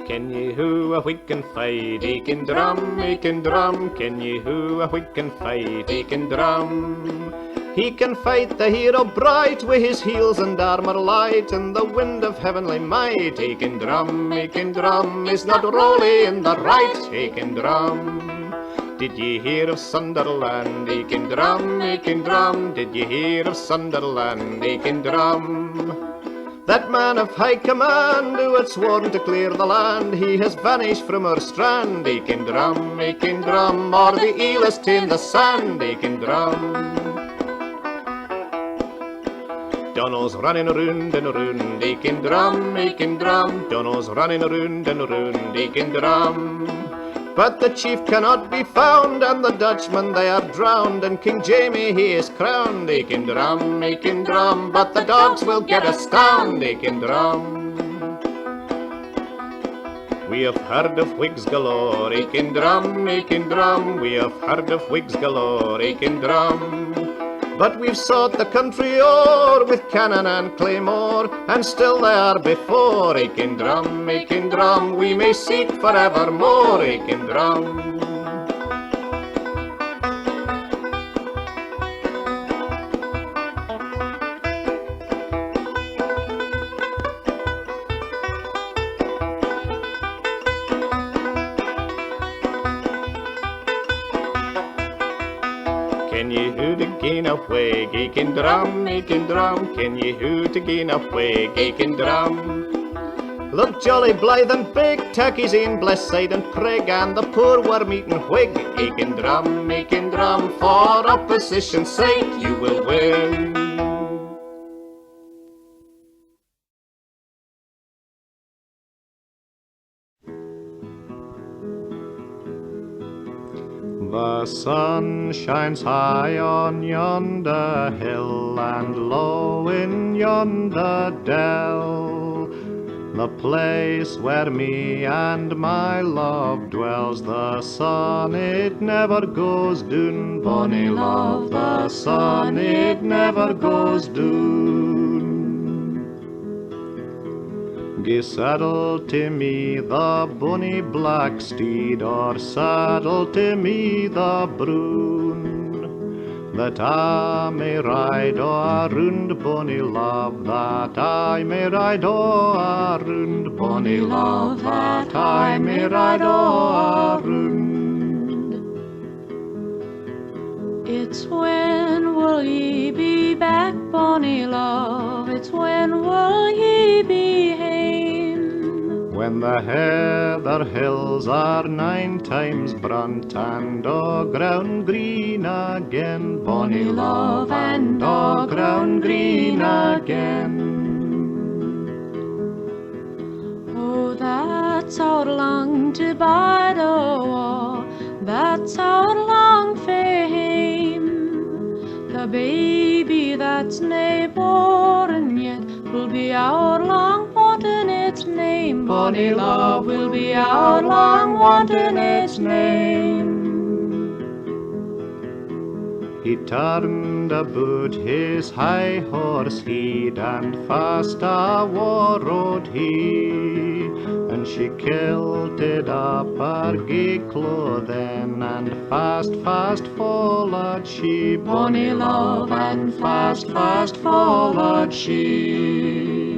Ken ye who a whig can fight, he can drum, he can drum. Ken ye who a whig can fight, he can drum. He can fight the hero bright with his heels and armour light in the wind of heavenly might. He can drum, is not Rowley in the right. He can drum. Did ye hear of Sunderland? He can drum, he can drum. Did ye hear of Sunderland? He can drum. That man of high command who had sworn to clear the land, he has vanished from our strand. He can drum, or the eel is in the sand. He can drum. Donald's running around and around, he can drum, he can drum. Donald's running around and around, he can drum. But the chief cannot be found, and the Dutchmen they are drowned, and King Jamie he is crowned. He can drum, but the dogs will get a stound. He can drum. We have heard of Whigs galore, he can drum, he can drum. We have heard of Whigs galore, he can drum. But we've sought the country o'er with cannon and claymore, and still they are before. He can drum, we may seek forevermore. He can drum. Ken ye who to gain a Whig? He can drum, he can drum. Ken ye who to gain a Whig? He can drum. Look jolly blithe and big, tak his ain blessed side and prig, and the poor worm-eaten Whig. He can drum, for opposition's sake you will win. The sun shines high on yonder hill, and low in yonder dell, the place where me and my love dwells. The sun it never goes doon, bonny love, the sun it never goes doon. Gie saddle to me the bonny black steed, or saddle to me the brown, that I may ride o'er round bonny love, that I may ride o'er round bonny love, that I may ride o'er round. It's when will ye be back, bonny love? It's when will ye be hame? When the heather hills are 9 times brunt, and o' ground green again, bonny love, and o' ground green again. Oh, that's how long to bide o'er, that's how long for hame. The baby that's nae born yet will be our long wanting its name. Bonny love will be our long wanting its name. He turned about his high horse heed, and fast a war rode he, and she kilted up her gay clothing, and fast followed she, bonny love, and fast followed she.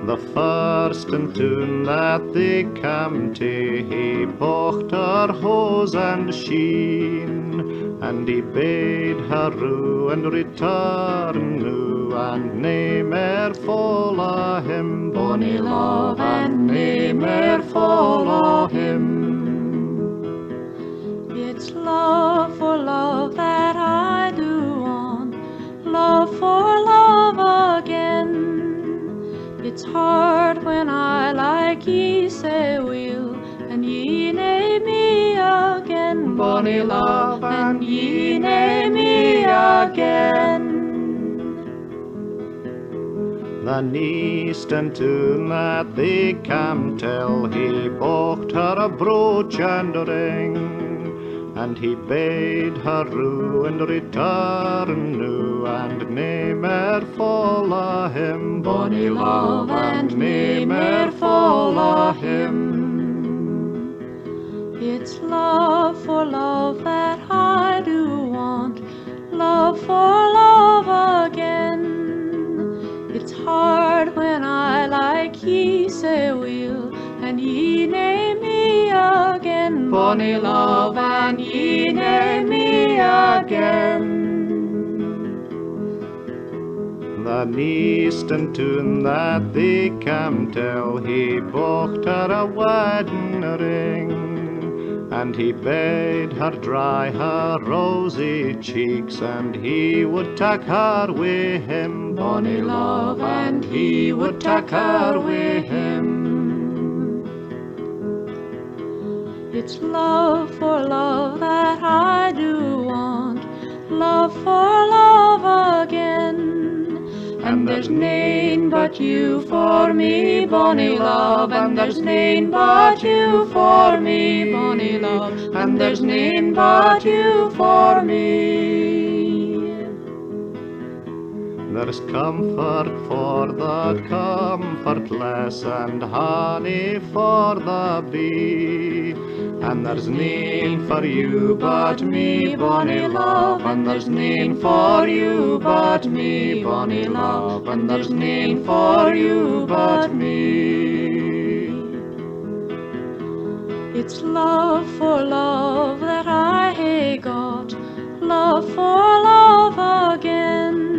The first tune that they came to, he bocht her hose and sheen, and he bade her rue and return new, and nae mair follow him, bonny love, and nae mair follow him. It's love for love that I do want, love for love again. It's hard when I like ye say weel, and ye nae me again, bonny love, and ye nae me again. The eastern tune that they cam tell, he bocht her a brooch and a ring, and he bade her rue and return new, and nae mer follow him, bonny love and nae mair follow him. It's love for love that I do want, love for love again. It's hard when I like ye say will, and ye name me again, bonny love, and ye name me again. The eastern tune that they can tell, he bought her a wedding ring, and he bade her dry her rosy cheeks, and he would take her with him, bonny love, and he would take her with him. It's love for love that I do want, love for love again. And there's nane but you for me, bonny love, and there's nane but you for me, bonny love, and there's nane but you for me. There's comfort for the comfortless, and honey for the bee, and there's nane for you but me, bonny love, and there's nane for you but me, bonny love, and there's nane for you but me. It's love for love that I hae got, love for love again.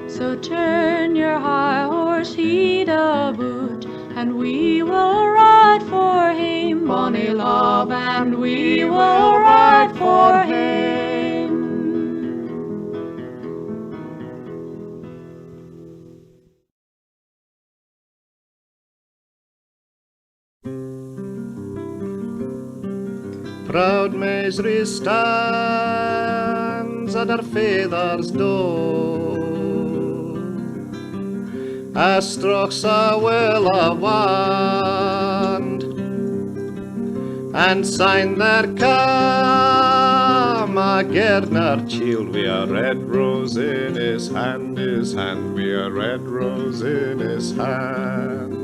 So turn your high horse heed about, and we will ride for him, bonny love, and we will ride for him. Proud misery stands at her father's door, as strokes a will a wand, and sign their come a Gardner child wi' a red rose in his hand, wi' a red rose in his hand.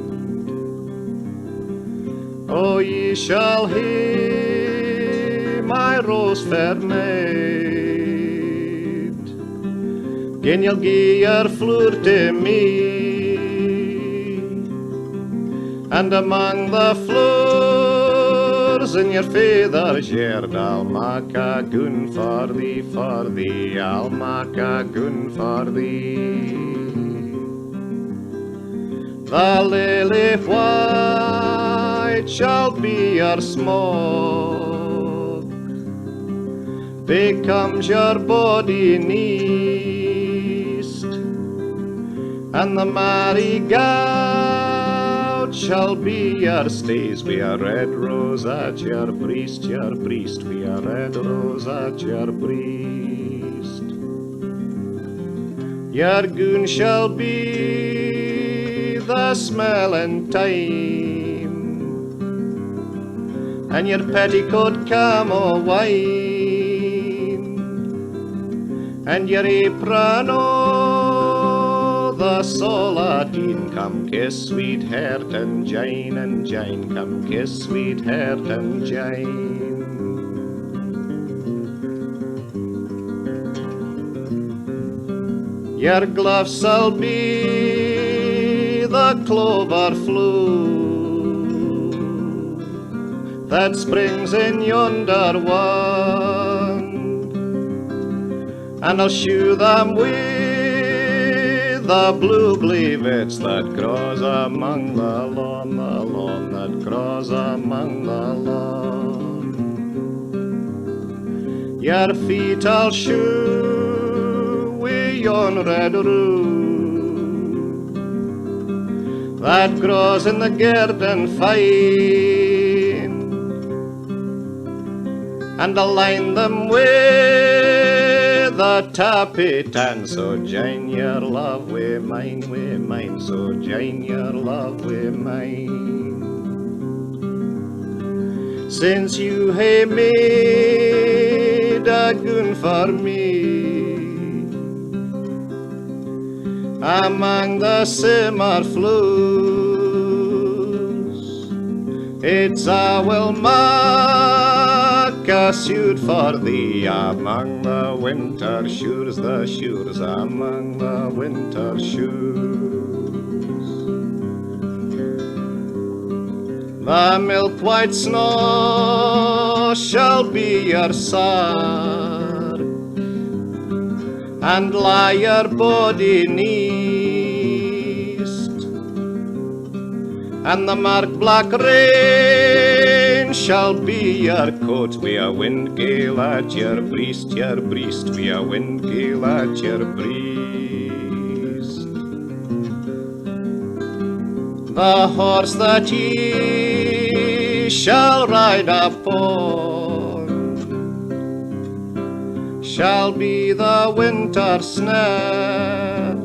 Oh, ye shall hear my rose fair maid, gin ye'll gie your fleur to me, and among the flowers in your father's yard I'll mak a gun for thee, I'll mak a gun for thee. The lily white shall be your smoke, becomes your body neist, and the marigold shall be your stays, wi' a red rose at your breast, wi' a red rose at your breast. Your goon shall be the smelling time, and your petticoat come o' wine, and your apron o' the soladine. Come kiss sweetheart and Jane, come kiss sweetheart and Jane. Your gloves shall be the clover flue that springs in yonder wand, and I'll shoe them with the blue gleavets that grows among the lawn, that grows among the lawn. Your feet I'll shoe with yon red rue that grows in the garden fine, and I'll line them with a tappet, and so join your love with mine, so join your love with mine. Since you hae made a gun for me, among the simmer flues. It's I will make a suit for thee among the winter shoes, the shoes among the winter shoes. The milk-white snow shall be your sword, and lie your body neast, and the mark black rain shall be your coat, wi' a wind gale at your breast, wi' a wind gale at your breast. The horse that ye shall ride upon shall be the winter snare,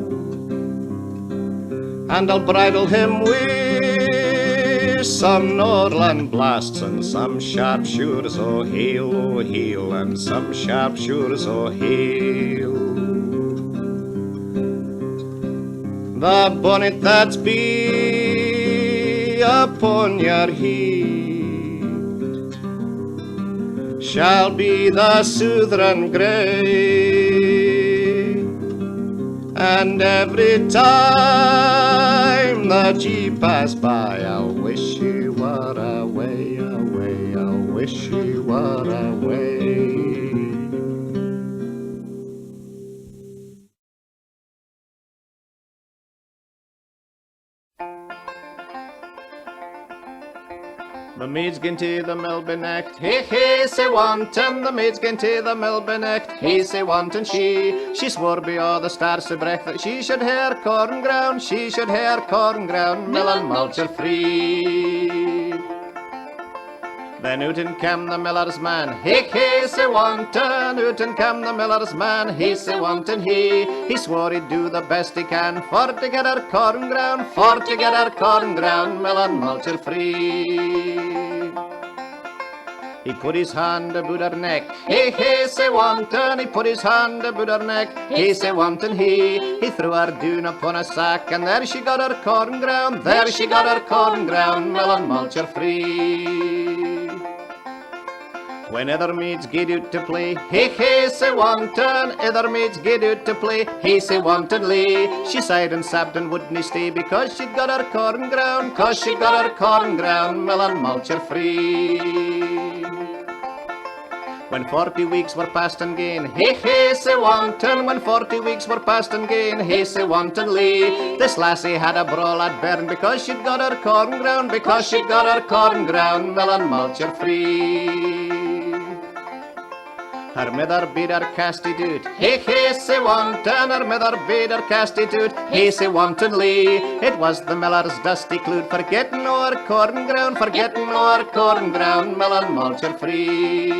and I'll bridle him with some Norland blasts and some sharp shores o' hail, and some sharp shores o' hail. The bonnet that's be upon your head shall be the Southern grey, and every time that ye pass by, I'll wish ye were away, away, I'll wish ye were away. The maids gin to the Melbournecht, hey, hey, say wanton. The maids gin to the Melbournecht, hey, say wanton. She swore by all the stars to breath that she should hair corn ground, she should hair corn ground, mill and mulcher free. Then out in came the miller's man, hey, hey, say wanton. Out in came the miller's man, hey, say wanton. He swore he'd do the best he can for to get her corn ground, for to get her corn ground, mill and mulcher free. He put his hand about her neck, hey, hey, say wanton. He put his hand about her neck, hey, say wanton. He threw her down upon a sack, and there she got her corn ground, there she got her corn ground, mill and mulcher free. When other maids get out to play, hey, hey, say wanton. Other maids get out to play, hey, say wantonly. She sighed and sobbed and wouldn't stay because she'd got her corn ground, cause she got her corn ground, mill and mulcher free. When 40 weeks were past and gane, hey, hey, say wanton. When 40 weeks were past and gane, hey, say wantonly. This lassie had a brawl at Bern because she'd got her corn ground, because she'd got her corn ground, mill and mulcher free. Her mither bid her casty doot, hey, hey, say wanton. Her mither bid her casty doot, hey, say wantonly. It was the miller's dusty clute for getting o'er corn ground, for getting o'er corn ground, mill and mulcher free.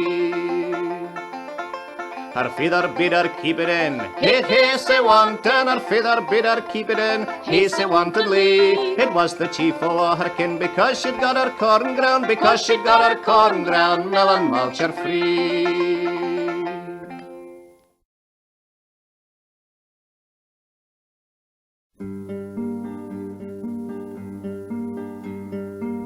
Her feather bid her keep it in, hey, hey, say wanton. Her feather bid her keep it in, hey, say wantonly. It was the chief o' her kin because she'd got her corn ground, because she'd got her corn ground, mill and mulcher free.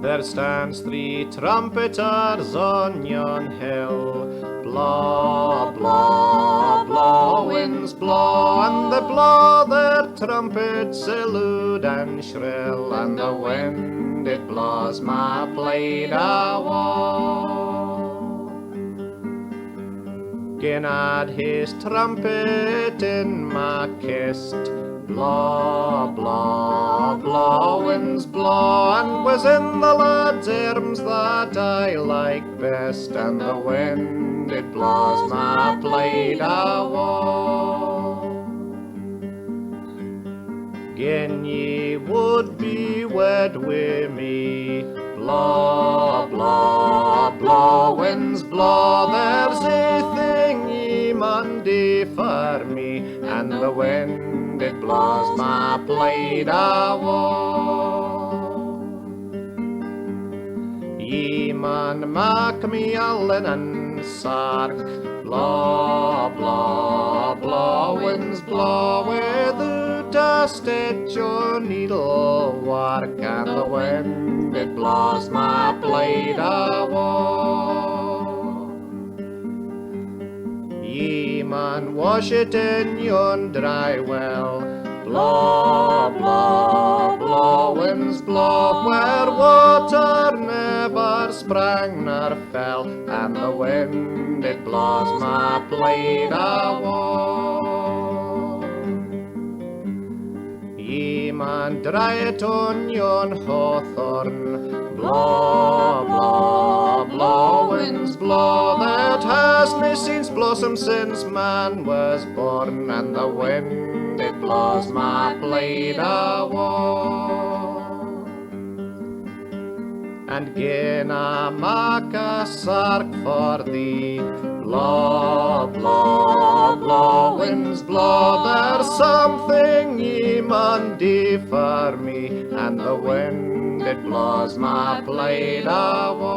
There stands 3 trumpeters on yon hill, blaw, blaw, blaw, winds blaw, and they blow their trumpets loud and shrill, and the wind it blows my blade awa. Gin had his trumpet in my kist, blaw, blaw, blaw, winds blaw, and was in the lad's arms that I like best, and the wind it blows my blade awa. Gin ye would be wed wi' me, blaw, blaw, blaw, winds blaw, there's a thing ye maun do for me, and the wind it blows my blade awa. Ye maun mak me a linen sark, blaw, blaw, blaw, winds blaw, without just at your needlework, and the wind it blows my blade awa. Ye man wash it in yon dry well, blow, blow, blow, winds blow, where water never sprang nor fell, and the wind it blows my blade awa. Ye man dry it on yon hawthorn, blow, blow, blow, winds blow, that has nae since blossomed since man was born, and the wind it blows my blade awa. And gin I mak a sark for thee, blow, blow, blow, winds blow, there's something ye maun do for me, and the wind it blows my blade awa.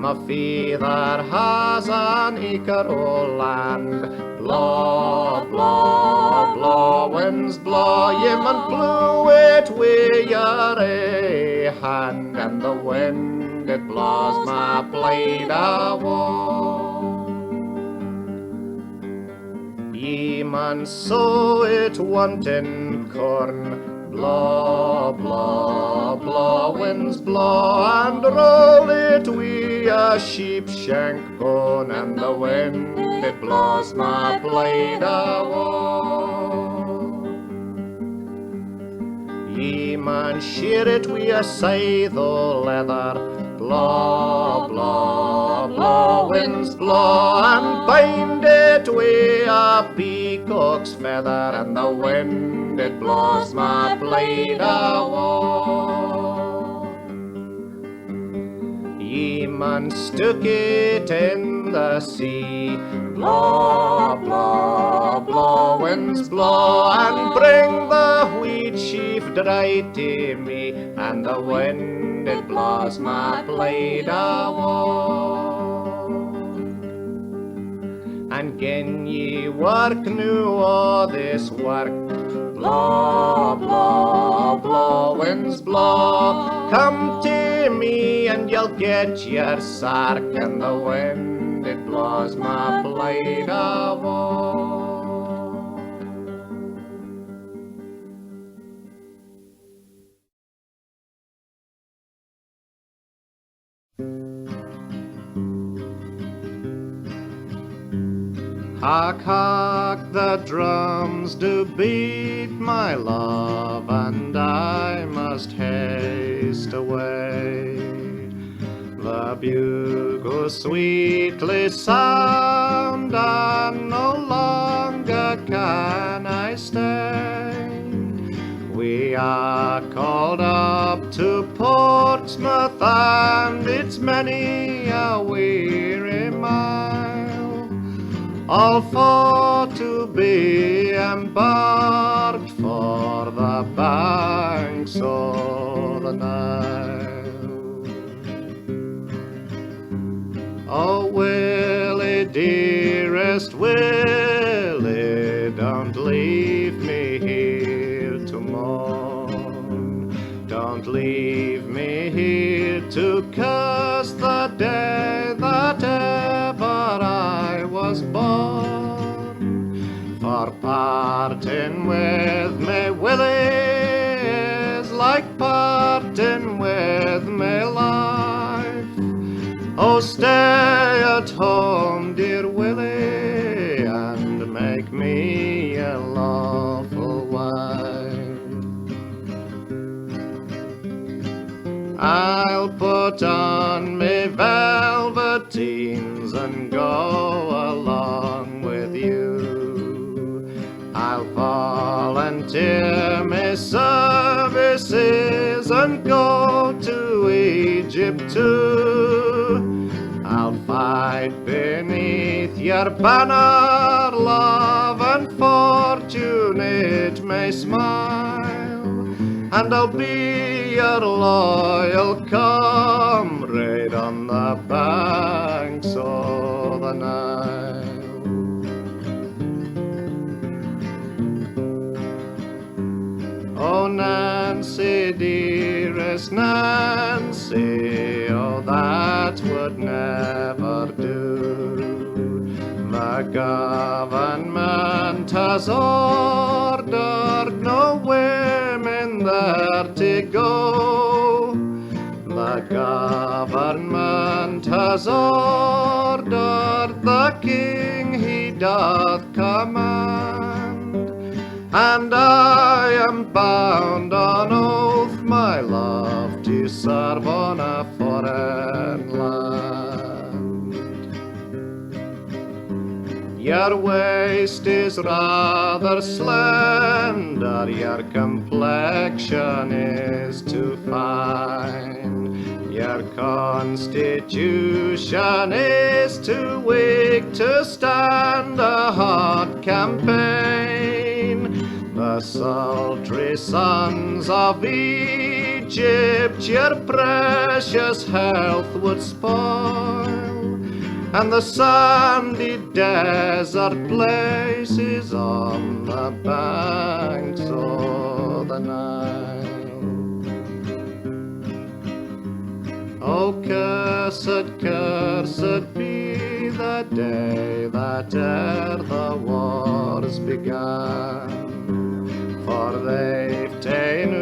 My father has an acre o' land, blow, blow, blow, winds blow, ye maun blow it wi' your ae hand, and the wind it blows my blade awa. Ye maun sow it wanting corn, blow, blow, blow, winds blow, and roll it wi' a sheep shank bone, and the wind it blows my blade awa. Ye maun shear it wi' a scythe o' leather, blow, blow, blow, winds blow, and bind it wi' a peacock's feather, and the wind it blows my blade awa. Ye maun stick it in the sea, blow, blow, blow, winds blow, and bring the wheat sheaf dry to me, and the wind it blows my blade awa. And gin ye work new o' this work, blow, blow, blow, winds blow, come to me and you'll get your sark, and the wind it blows my blade awa. Hark, hark, the drums do beat, my love, and I must haste away. The bugles sweetly sound, and no longer can I stay. We are called up to Portsmouth, and it's many a weary mile, all for to be embarked for the banks of the Nile. Oh, Willie, dearest Willie, don't leave me here to mourn. Don't leave me here to curse the day that ever I was born. For parting with me, Willie, is like parting with me life. Oh, stay at home, dear Willie, and make me a lawful wife. I'll put on me velveteens and go along with you. I'll volunteer me services and go to Egypt too. I'll fight beneath your banner, love, and fortune it may smile, and I'll be your loyal comrade on the banks of the Nile. Nancy, dearest Nancy, oh, that would never do. The government has ordered no women there to go. The government has ordered, the king he doth command, and I am bound on oath, my love, to serve on a foreign land. Your waist is rather slender, your complexion is too fine, your constitution is too weak to stand a hot campaign. The sultry sons of Egypt your precious health would spoil, and the sandy desert places on the banks of the Nile. Oh, cursed, cursed be the day that e'er the wars began, for they've ta'en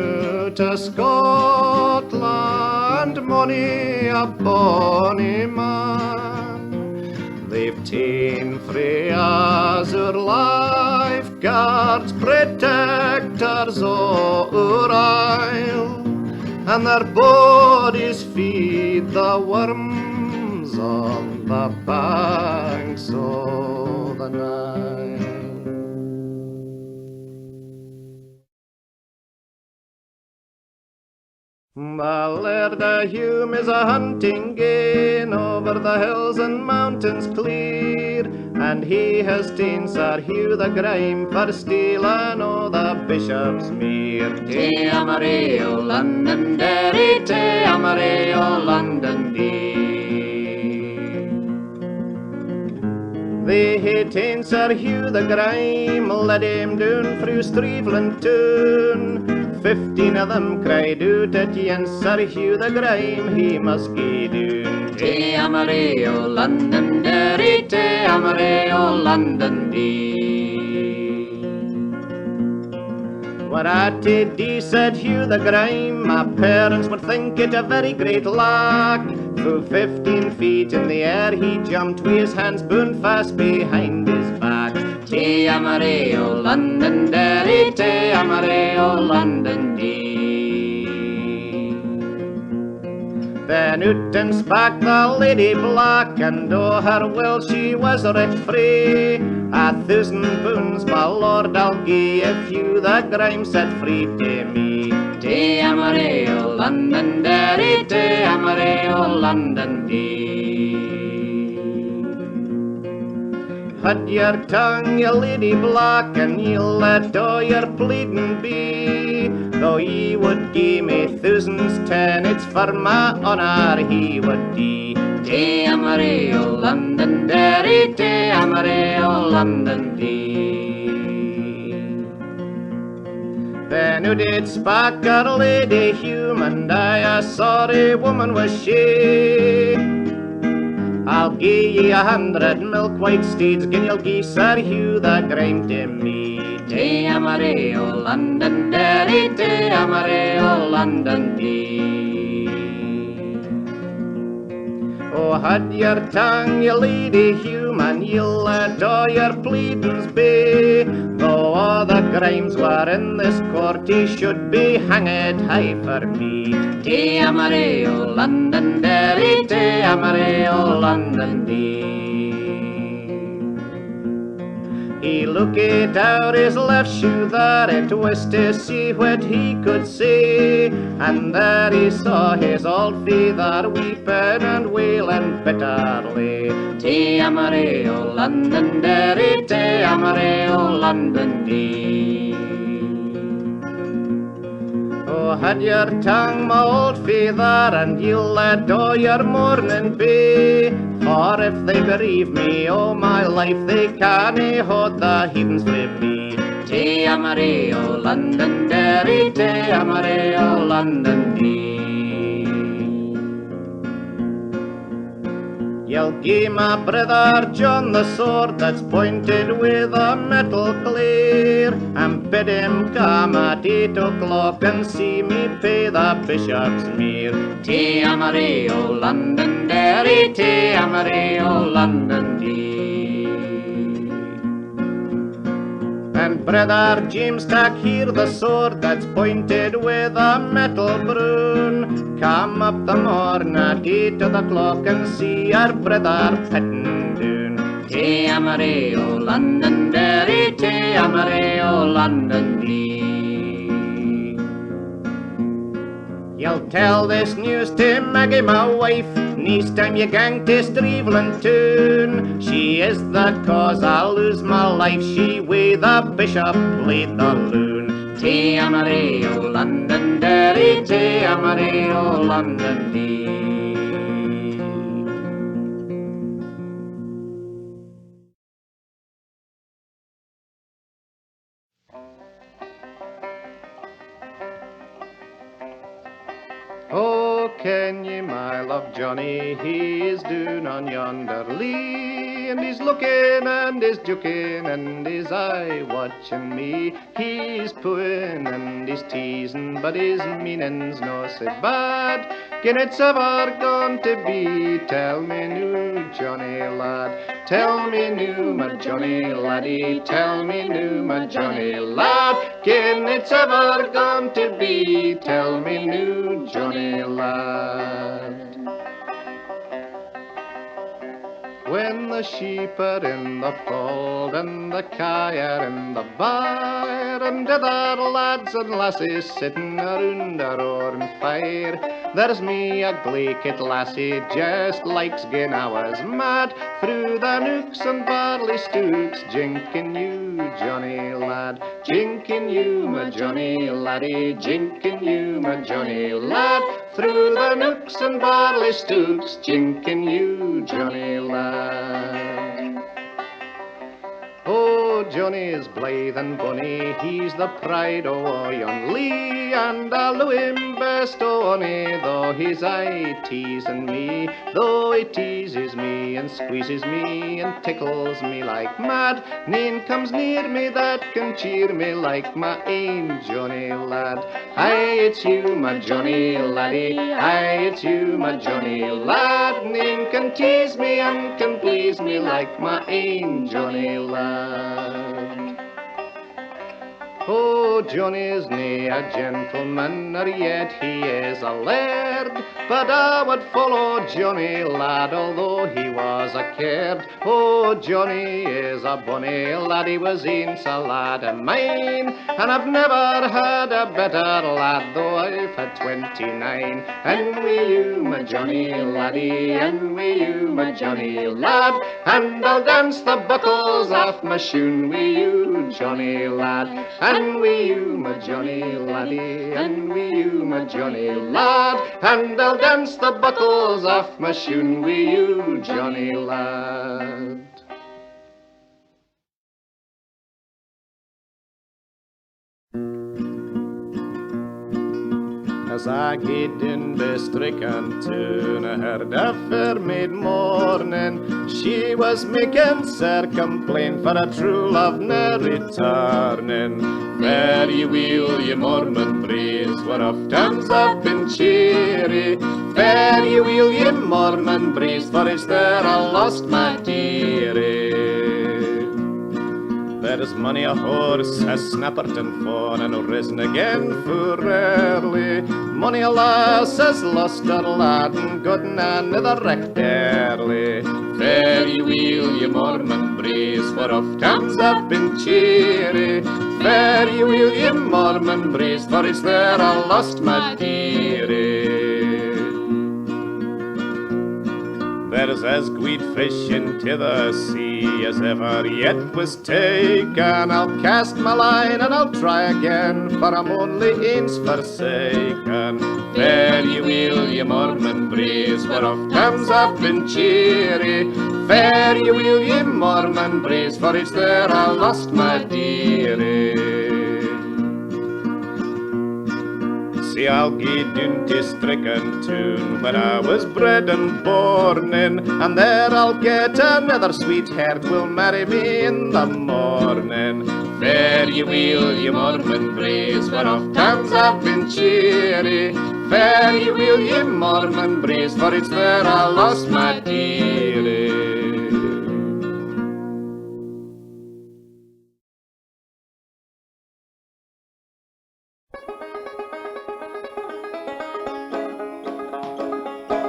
to Scotland mony a bonny man. They've ta'en frae Azure lifeguards, protectors o' our isle, and their bodies feed the worms on the banks o' the Nile. The Laird o' Hume is a hunting gane over the hills and mountains clear, and he has ta'en Sir Hugh the Grime for stealing o' the Bishop's Mere. Te Amarie o Londonderry, te Amarie o Londonderry. They hae ta'en Sir Hugh the Grime, led him down through Streveland town. 15 of them cried out at yen, Sir Hugh the Grime, he must gae down. Te Amarie o Londonderry, te Amarie o Londonderry. Were I to die, said Hugh the Grime, my parents would think it a very great lark. Through 15 feet in the air he jumped, with his hands bound fast behind his back. Te Amarie o Londonderry, te Amarie o Londonderry. Then out and spak the Lady Black, and o' her will she was right free. £1,000, my lord, I'll gie if Hugh the Grime set free to me. Te Amarie o Londonderry, te Amarie o Londonderry. Had your tongue, ye Lady Black, and ye'll let all your pleading be. Though ye would gie me thousands ten, it's for my honour he would die. Te Amarie o Londonderry, te Amarie o Londonderry. Then who did spak our Lady Hume, and I a sorry woman was she. I'll gie ye 100 milk-white steeds, gin ye'll gie Sir Hugh the Grime to me. Te Amarie o Londonderry, te Amarie o Londonderry. Oh, had your tongue, ye Lady Hume, and ye'll let all your pleadings be. Though all the Grimes were in this court, he should be hanged high for me. Te Amarie o Londonderry, te Amarie o Londonderry. He looked out his left shoe there, it was to see what he could see, and there he saw his old father weeping and wailing bitterly. Te Amarie o Londonderry, te Amarie o Londonderry. Oh, had your tongue, my old father, and you'll let all your mourning be. For if they bereave me, oh my life, they cannae hold the heathens frae me. Te Amarillo, London Derry, te Amarillo, London Dee. You'll gie my brother John the sword that's pointed with a metal clear, and bid him come at 8 o'clock and see me pay the bishop's mere. Te Amarillo, London Derry, te Amarillo, London Dee. And brother James, tak here the sword that's pointed with a metal broom. Come up the morn at 8 o'clock and see our brother petting doon. Te Amarillo, London Derry, te Amarillo, London Dee. You'll tell this news to Maggie, my wife, next time you gang to Streveland town. She is the cause I lose my life, she way the bishop played the loon. Te Amarillo, London Derry, te Amarillo, London Dee. Oh, ken ye my love Johnny, he is doon on yonder lea, and he's looking and he's joking and his eye watching me. He's pooing and he's teasing, but his meaning's no so bad. Can it's ever going to be? Tell me new, Johnny lad. Tell me new, my Johnny laddie. Tell me new, my Johnny lad. Can it's ever going to be? Tell me new, Johnny lad. When the sheep are in the fold and the kye are in the byre, and other lads and lasses sitting around a roaring fire, there's me, a glaikit lassie, just likes gin I was mad, through the nooks and barley stooks, jinking you, Johnny lad, jinking you, my Johnny laddie, jinking you, my Johnny lad, through the nooks and barley stooks, jinking you, Johnny lad. Oh, Johnny's blithe and bonny, he's the pride o' yon lea, and I'll do him best o' ony, though he's aye teasing me, though he teases me and squeezes me and tickles me like mad. Nane comes near me that can cheer me like my ain Johnny lad. Aye, it's you, my Johnny laddie, aye, it's you, my Johnny lad. Nane can tease me and can please me like my ain Johnny lad. Oh, Johnny's nae a gentleman, or yet he is a laird, but I would follow Johnny lad, although he was a caird. Oh, Johnny is a bonny lad, he was ance a lad of mine, and I've never had a better lad, though I've had 29. And wi' you, my Johnny laddie, and wi' you, my Johnny lad, and I'll dance the buckles off my shoon wi' you, Johnny lad. And wi' you, my Johnny laddie, and wi' you, my Johnny lad, and I'll dance the buckles off my shoon wi' you, Johnny lad. As I gaed in the stricken tune, I heard a fair maid mourning. She was making sair complaint for a true love ne'er returning. Fare ye weel, ye Mormon breeze, where oft times I've been cheery. Fare ye weel, ye Mormon breeze, for it's there I lost my dearie. There's many a horse has snapperton fawn and risen again for rarely. Mony a lass has lost her lad and gotten another wrecked early. Fare ye weel, ye Mormon breeze, for oft times I've been cheery. Fare ye weel, ye Mormon breeze, for it's there I lost my dearie. There's as great fish into the sea as ever yet was taken. I'll cast my line and I'll try again, for I'm only ance forsaken. Fare ye weel, ye Mormon breeze, for oft times I've been cheery. Fare ye weel, ye Mormon breeze, for it's there I lost my dearie. See, I'll gie doon to stricken tune where I was bred and born in, and there I'll get another sweetheart will marry me in the morning. Fare ye weel, ye Mormon braes, where oft times I've been cheery. Fare ye weel, ye Mormon braes, for it's there I lost my dearie.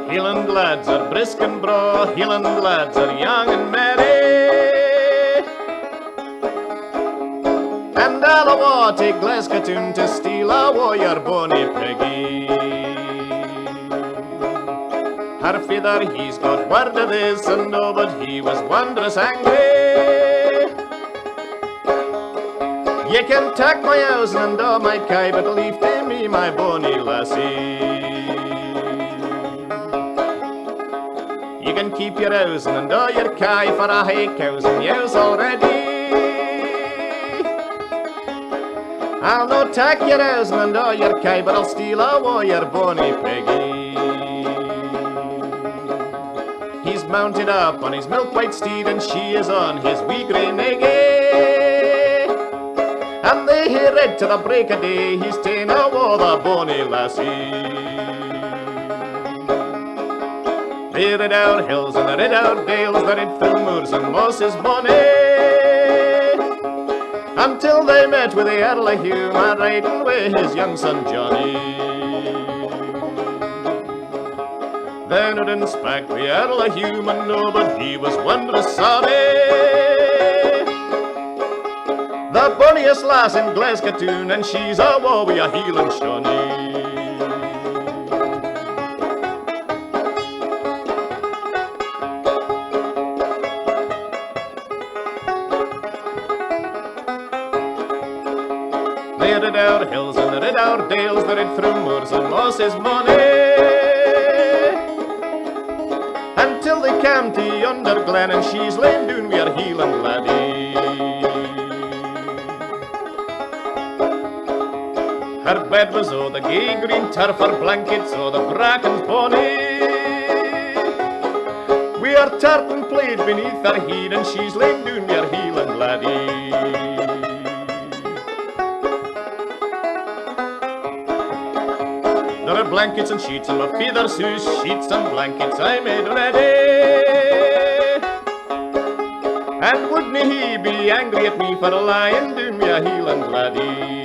Hieland lads are brisk and braw, Hieland lads are young and merry, and all awa to Glasgow to steal awa your bonny Peggy. Her feather he's got word of this, and no, but he was wondrous angry. Ye can tak my house and all my kye, but leave to me my bonny lassie. You can keep your house and all your kye, for I hae cows and ewes already. I'll no tak your house and all your kye, but I'll steal awa your bonny Peggy. He's mounted up on his milk-white steed, and she is on his wee grey naggy. And they hear red to the break of day, he's ta'en awa the bonny lassie. They rid out hills and they rid out dales, they rid through moors and mosses bonny, until they met with the Earl of Hume, a riding with his young son Johnny. Then it inspect the Earl of Hume, and no, but he was wondrous sorry. The bonniest lass in Glasgow, and she's awa wi a Hieland Shawnee. They rid out hills and they rid out dales, they rid through moors and mosses money, until they came to yonder glen, and she's lain doon wi her Hieland laddie. Her bed was o' the gay green turf, her blankets o' the brackens bonny. We are tartan played beneath her head, and she's lain doon wi her Hieland laddie. There are blankets and sheets and my feathers whose sheets and blankets I made ready. And wouldn't he be angry at me for lying down me a Hieland laddie?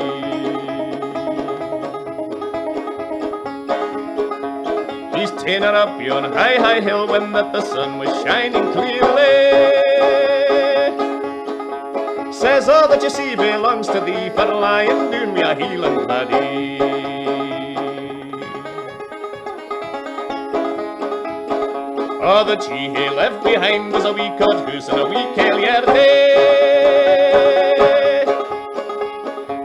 He's ta'en her up yon high, high hill when that the sun was shining clearly. Says all that you see belongs to thee for lying down me a Hieland laddie. All that she had left behind was a wee cod goose and a wee caillierde.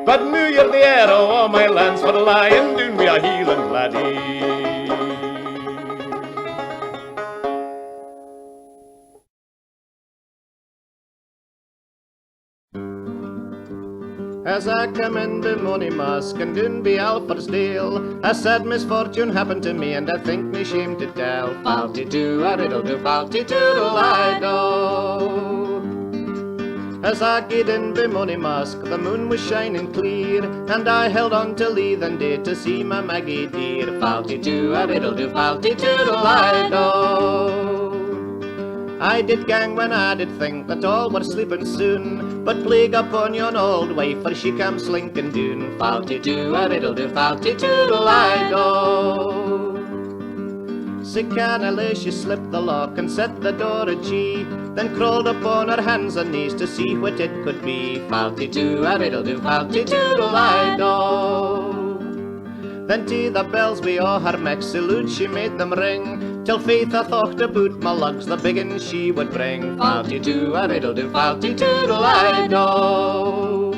But now you're the heir of all my lands for lying down wi a Hieland laddie. As I come in the money mask and doon be Alfredsdale, a sad misfortune happened to me, and I think me shame to tell. Falty-doo, a riddle-doo, falty-doodle-I-do. As I get in the money mask, the moon was shining clear, and I held on till even day to see my Maggie dear. Falty-doo, a riddle-doo, falty-doodle-I-do. I did gang when I did think that all were sleeping soon, but plague upon yon old wife, for she came slinking doon. Falty-doo, a riddle-doo, falty-doodle-I-do. Sick canna she slipped the lock and set the door ajar, then crawled upon her hands and knees to see what it could be. Falty-doo, a riddle-doo, falty-doodle-I-do. Then to the bells we o' her neck salute she made them ring, till faith I thought about my lugs the biggin she would bring. Falty-doo, a riddle-doo, falty-doodle-I-do.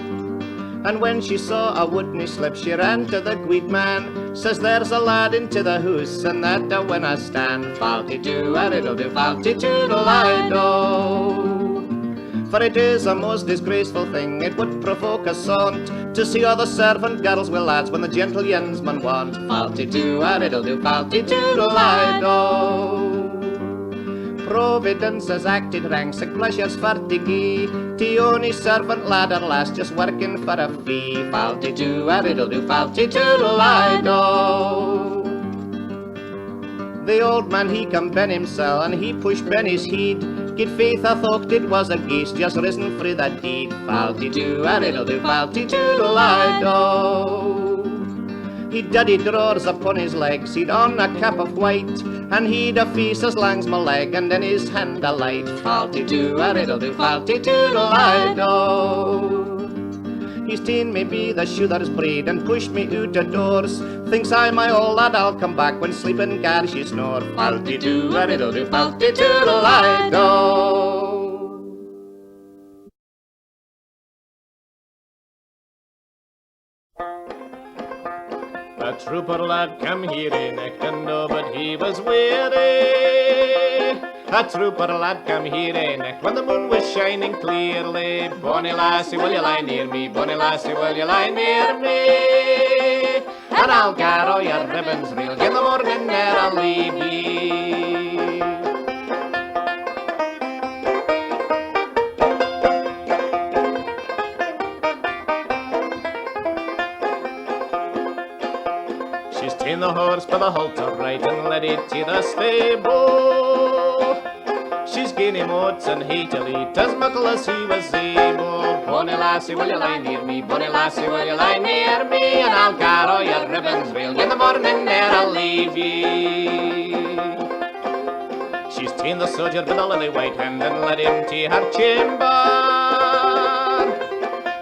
And when she saw I wouldn't slip, she ran to the gweed man, says there's a lad into the hoose, and that when I stand. Falty-doo, a riddle-doo, falty-doodle-I-do. For it is a most disgraceful thing, it would provoke a saunt to see all the servant girls with lads when the gentle yensman want. Faulty-do-a-riddle-do, faulty-doodle-I-do. Providence has acted ranks and pleasures for to gie to only servant lad or lass just working for a fee. Faulty-do-a-riddle-do, faulty-doodle-I-do. The old man he come ben himself and he pushed ben his heed. Gid faith I thought it was a geese just risen frae that deed. Faulty-do-a-riddle-do, faulty-doodle-I-do. He'd daddy drawers upon his legs, he'd on a cap of white, and he'd a face as lang's my leg, and in his hand a light. Faulty-do-a-riddle-do, faulty-doodle-I-do. He's ta'en me be the shoother's braid and pushed me out of doors. Thinks I, my old lad, I'll come back when sleeping gar she snore. Faulty-do-a-riddle-do, faulty-doodle-I-do. A trooper lad come here in Echtando, but he was weary. A trooper lad come here in Echt when the moon was shining clearly. Bonny lassie, will you lie near me? Bonny lassie, will you lie near me? And I'll gar all your ribbons real. In the morning there I'll leave ye. She's ta'en the horse by the halter right and led it to the stable. She's gi'n him oats and hay to eat as muckle as he was able. Bonny lassie, will you lie near me? Bonny lassie, will you lie near me? And I'll gar all your ribbons real. In the morning there I'll leave ye. She's ta'en the soldier by the lily white hand and led him to her chamber.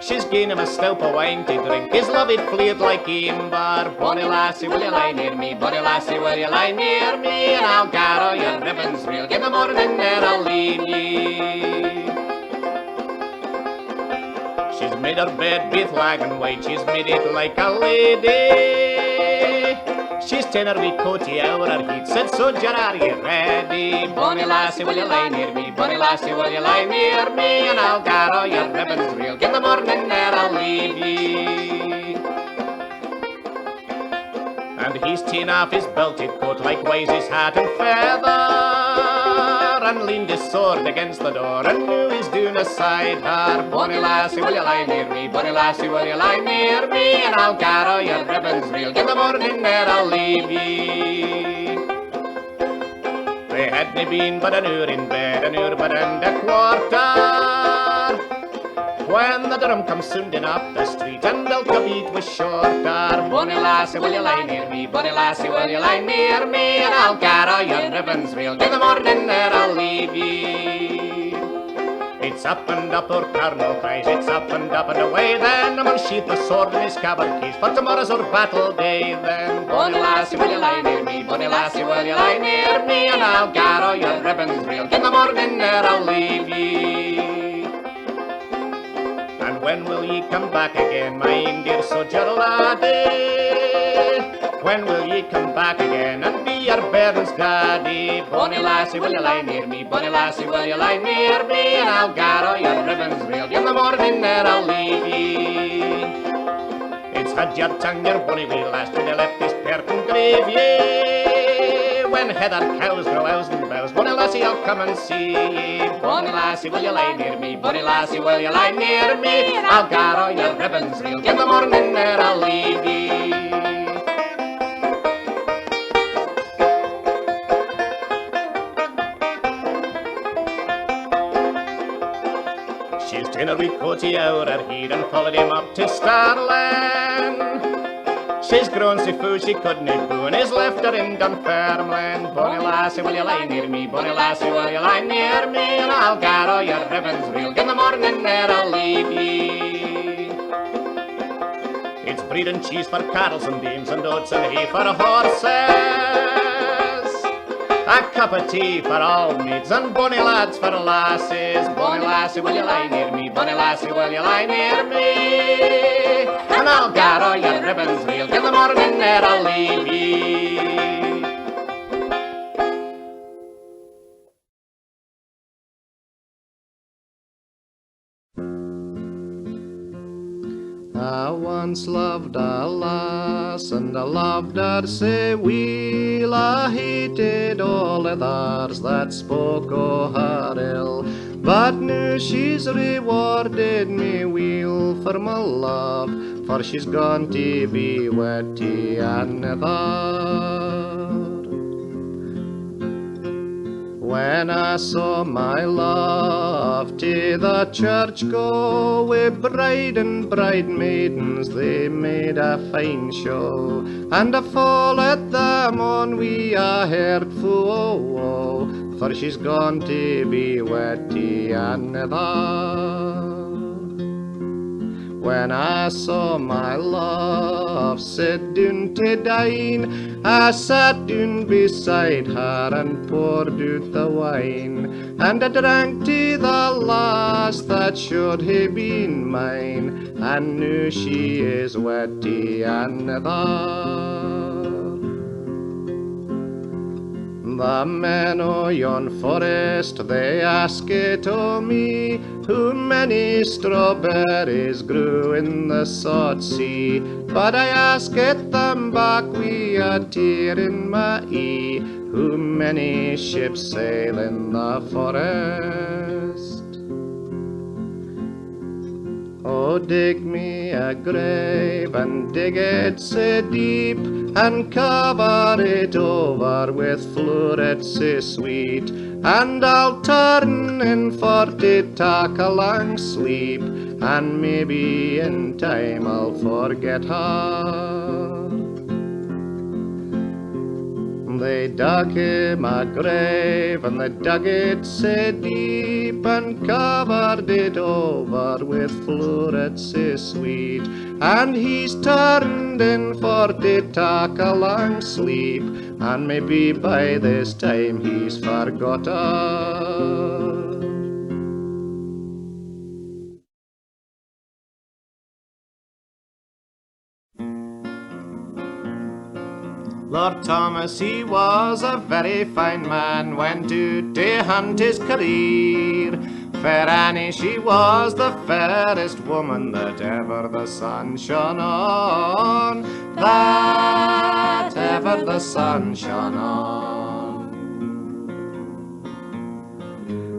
She's gi'n him a stoup of wine to drink, his love it flared like amber. Bonny lassie, will you lie near me? Bonny lassie, will you lie near me? And I'll gar all your ribbons real. In the morning there I'll leave ye. She's made her bed baith lag and white, she's made it like a lady. She's ta'en her wee coatie over her heat, said, soldier, are you ready? Bonny lassie, will you lie near me? Bonny lassie, will you lie near me? And I'll gar all your ribbons real. In the morning there I'll leave ye. And he's ta'en off his belted coat, likewise his hat and feather, and leaned his sword against the door, and knew he's doing aside her. Bonny lassie, will you lie near me? Bonny lassie, will you lie near me? And I'll gar all your ribbons real. In the morning there I'll leave ye. They hadna been but an hour in bed, an hour but and a quarter, when the drum comes sounding up the street and the beat was shorter. Bonny lassie, will you lie near me? Bonny lassie, will you lie near me? And I'll gar all your ribbons real. In the morning there I'll leave ye. It's up and up, our colonel cries, it's up and away then. I'm unsheath the sword in his scabbard keys, for tomorrow's our battle day then. Bonny lassie, will you lie near me? Bonny lassie, will you lie near me? And I'll gar all your ribbons real. In the morning there I'll leave ye. And when will ye come back again, my dear soldier laddie? When will ye come back again and be your bairn's daddy? Bonny lassie, will you lie near me? Bonny lassie, will you lie near me? And I'll gar all your ribbons real. In the morning there I'll leave ye. It's had your tongue, your bonny wee lass, when you left this Perkin grave, ye. When heather cows grow owls and bows, bonny lassie, I'll come and see ye. Bonny lassie, will you lie near me? Bonny lassie, will you lie near me? I'll gar all your ribbons real. In the morning there I'll leave ye. She's ta'en her wee coatie out her head and followed him up to Starland. She's grown so full she couldn't boo, and he's left her in Dunfermline. Bonny lassie, will you lie near me? Bonny lassie, will you lie near me? And I'll gar all your ribbons real. In the morning there I'll leave ye. It's bread and cheese for cattle and dames, and oats and hay for horses, a cup of tea for all maids, and bonny lads for lasses. Bonny lassie, will you lie near me? Bonny lassie, will you lie near me? And I'll gar all your ribbons real. In the morning there I'll leave ye. I once loved a lass, and I loved her sae weel. I hated all others that spoke o' her ill, but now she's rewarded me weel for my love, for she's gone to be wed to another. When I saw my love to the church go, with bride and bridemaidens they made a fine show, and I followed them on wi' a heart full o' woe, for she's gone to be wed to another. When I saw my love sit down to dine, I sat down beside her and poured out the wine, and I drank to the last that should have been mine, and now she is wed to another. The men o' yon forest, they ask it o' me, how many strawberries grew in the salt sea, but I ask it them back wi' a tear in my ee, how many ships sail in the forest. Oh, dig me a grave and dig it sae deep, and cover it over with flowers sae sweet, and I'll turn in for to tak a long sleep, and maybe in time I'll forget her. They dug him a grave, and they dug it sae deep, and covered it over with flowers sae sweet, and he's turned in for to tak a long sleep, and maybe by this time he's forgot her. Lord Thomas, he was a very fine man, went out to hunt his career. Fair Annie, she was the fairest woman that ever the sun shone on, that ever the sun shone on.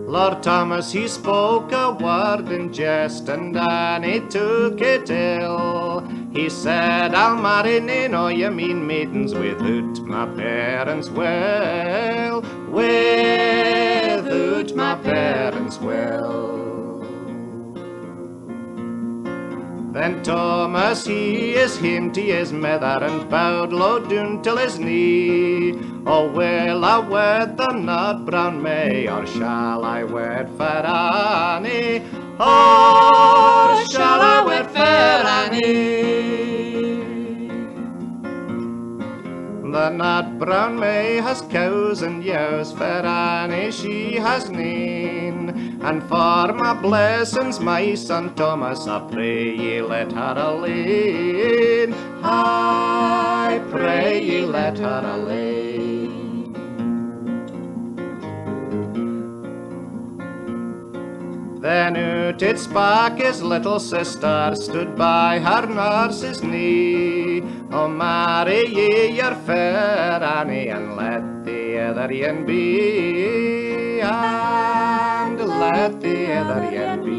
Lord Thomas, he spoke a word in jest, and Annie took it ill. He said, I'll marry nane o' ye mean maidens without my parents' will, without my parents' will. Then Thomas, he is him to his mither, and bowed low down till his knee. Oh, will I wed the nut brown May, or shall I wed fair Annie? Oh, shall I wed fair Annie? The nut brown May has cows and ewes, fair Annie she has nane, and for my blessings, my son Thomas, I pray ye let her alane. I pray ye let her alane. Then out it spak his little sister, stood by her nurse's knee. Oh, marry ye your fair Annie, and let the other yen be, and let the other yen be.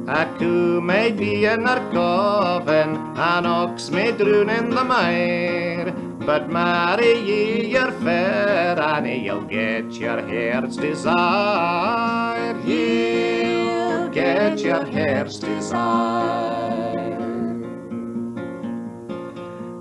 A cow may be in her coven, an ox may drown in the mire, but marry ye your fair Annie, you'll get your heart's desire, you'll get your heart's desire.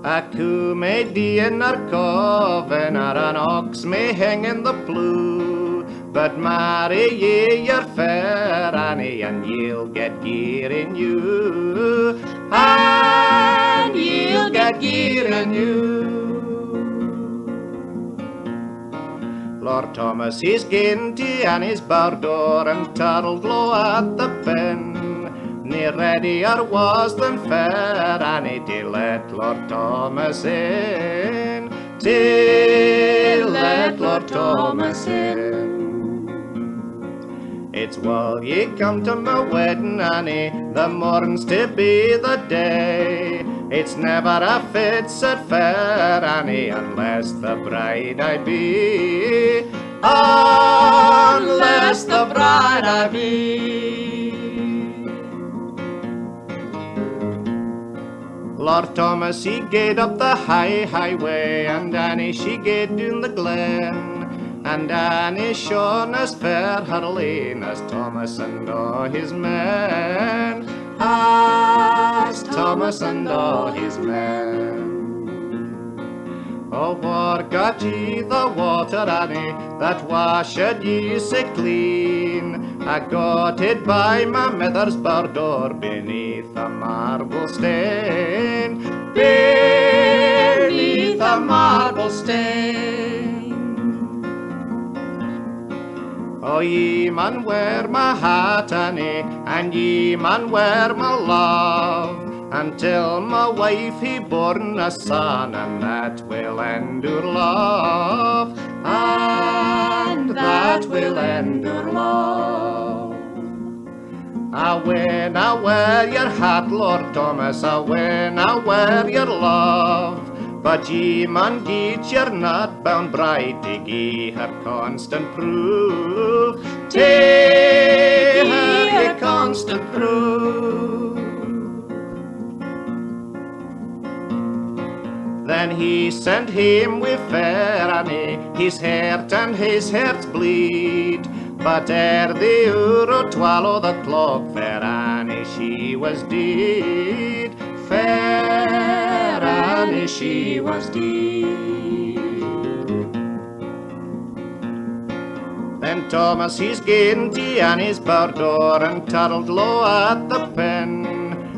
A cow may be in her coven, or an ox may hang in the pleugh, but marry ye your fair Annie, and you'll get gear in you, and you'll get gear in you. Lord Thomas, he's gin to Annie's bar door, and turtled low at the pen. Near readier was than fair Annie to let Lord Thomas in, to let Lord Thomas in. It's will ye come to my wedding, Annie, the morn's to be the day. It's never a fit set fair, Annie, unless the bride I be. Unless the bride I be. Lord Thomas, he gaed up the highway, and Annie, she gaed down the glen. And Annie shone as fair her lane as Thomas and all his men. As Thomas and all his men. Oh, whar got ye the water, Annie, that washed ye sae clean? I got it by my mother's bar door beneath a marble stain. Beneath a marble stain. Oh, ye man wear my hat, Annie, and ye man wear my love, until my wife he born a son, and that will end our love, and that will end our love. I when I wear your hat, Lord Thomas, I when I wear your love, but ye man get your not-bound bride to gie her constant proof. Take her your constant proof. Then he sent him with fair Annie, his heart and his heart's bleed. But ere the hour o' 12 o' the clock, fair Annie she was dead. Fair Annie she was dead. Then Thomas he's gane to Annie's bar door and toddled low at the pen.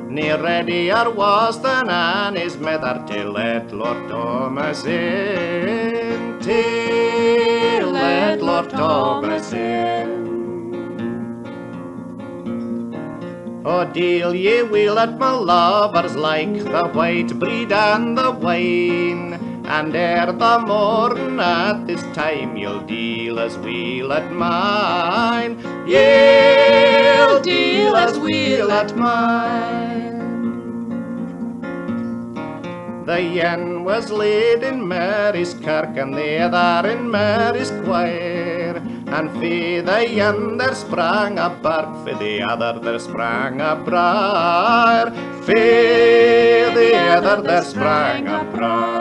Near readier was than Annie's mother to let Lord Thomas in, to let Lord Thomas in. Oh, deal ye will at my lovers like the white bread and the wine, and ere the morn at this time you'll deal as we'll at mine. Ye'll deal as we'll at mine. The yen was laid in Mary's kirk and the other in Mary's choir, and for the yen there sprang a bark, for the other there sprang a briar, for the other there sprang a briar.